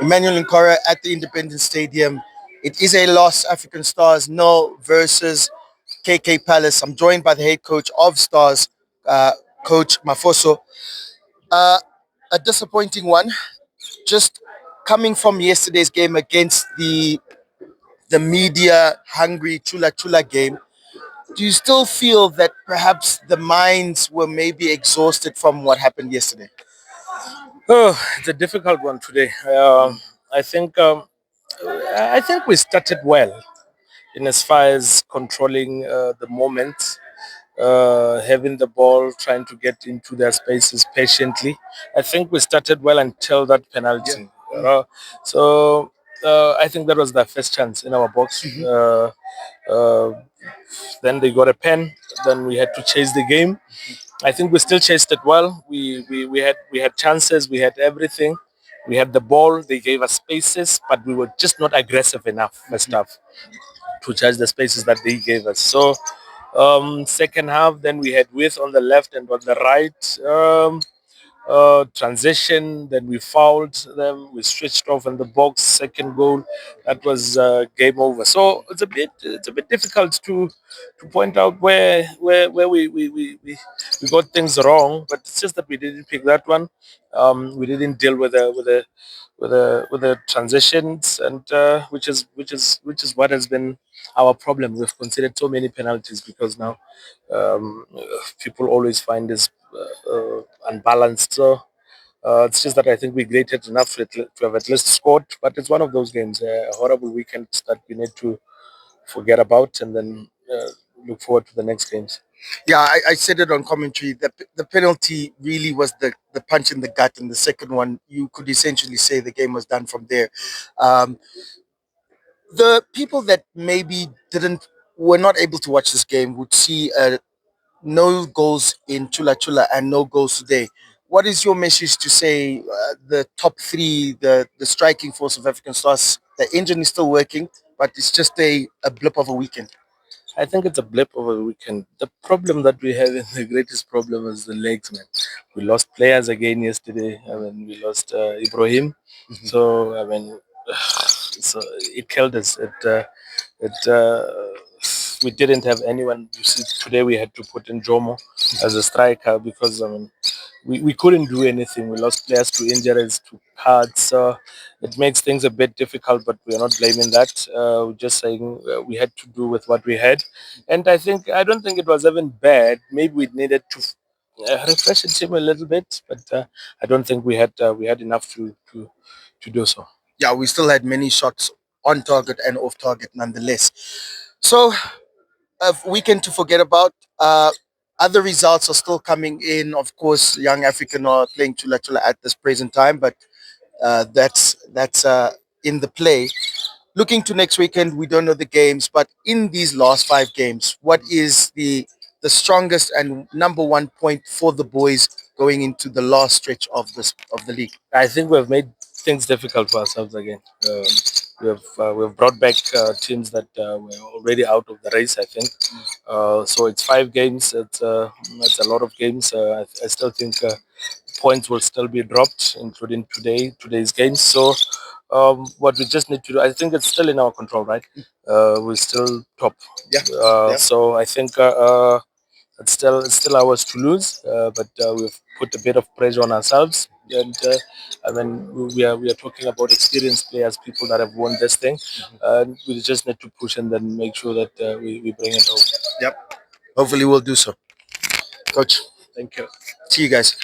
Emmanuel Nkora at the Independence Stadium. It is a loss, African Stars nil versus KK Palace. I'm joined by the head coach of Stars, uh, Coach Mafoso. Uh, a disappointing one, just coming from yesterday's game against the media hungry Chula Chula game. Do you still feel that perhaps the minds were maybe exhausted from what happened yesterday? Oh, it's a difficult one today. I think I think we started well in as far as controlling the moment, having the ball, trying to get into their spaces patiently. I think we started well until that Yeah. penalty. So I think that was the first chance in our box. Uh, then they got a pen. Then we had to chase the game. I think we still chased it well. We had chances. We had everything. We had the ball. They gave us spaces, but we were just not aggressive enough first half to charge the spaces that they gave us. So second half, then we had width on the left and on the right. Transition, then we fouled them, we switched off in the box, second goal, that was game over. So it's a bit difficult to point out where we got things wrong, but it's just that we didn't pick that one. We didn't deal with the transitions, and which is what has been our problem. We've considered so many penalties because now um, people always find this unbalanced. So it's just that I think we grated enough to have at least scored. But it's one of those games, a horrible weekend that we need to forget about and then look forward to the next games. Yeah, I said it on commentary. The penalty really was the punch in the gut, and the second one, you could essentially say the game was done from there. Um, the people that maybe didn't were not able to watch this game would see no goals in Chula Chula and no goals today. What is your message to say the top three, the striking force of African Stars? The engine is still working, but it's just a blip of a weekend. I think it's a blip over the weekend. The problem that we have, and the greatest problem, is the legs, man. We lost players again yesterday. I mean, we lost Ibrahim. So I mean, so it killed us. We didn't have anyone. You see, today we had to put in Jomo as a striker because I mean, we couldn't do anything. We lost players to injuries, to cards. So it makes things a bit difficult, but we're not blaming that. We're just saying we had to do with what we had. And I don't think it was even bad. Maybe we needed to refresh the team a little bit, but I don't think we had enough to do so. Yeah, we still had many shots on target and off target nonetheless. So a weekend to forget about. Other results are still coming in. Of course, Young African are playing Chula Chula at this present time, but that's in the play. Looking to next weekend, we don't know the games, but in these last five games, what is the strongest and number one point for the boys going into the last stretch of the league? I think we've made things difficult for ourselves again. We've brought back teams that were already out of the race. I think so. It's 5 games. It's a lot of games. I still think points will still be dropped, including today's games. So what we just need to do, I think it's still in our control, right? We're still top. Yeah, yeah. So I think it's still ours to lose, but we've put a bit of pressure on ourselves. And I mean, we are talking about experienced players, people that have won this thing. We just need to push and then make sure that we bring it home. Yep. Hopefully, we'll do so, Coach. Thank you. See you guys.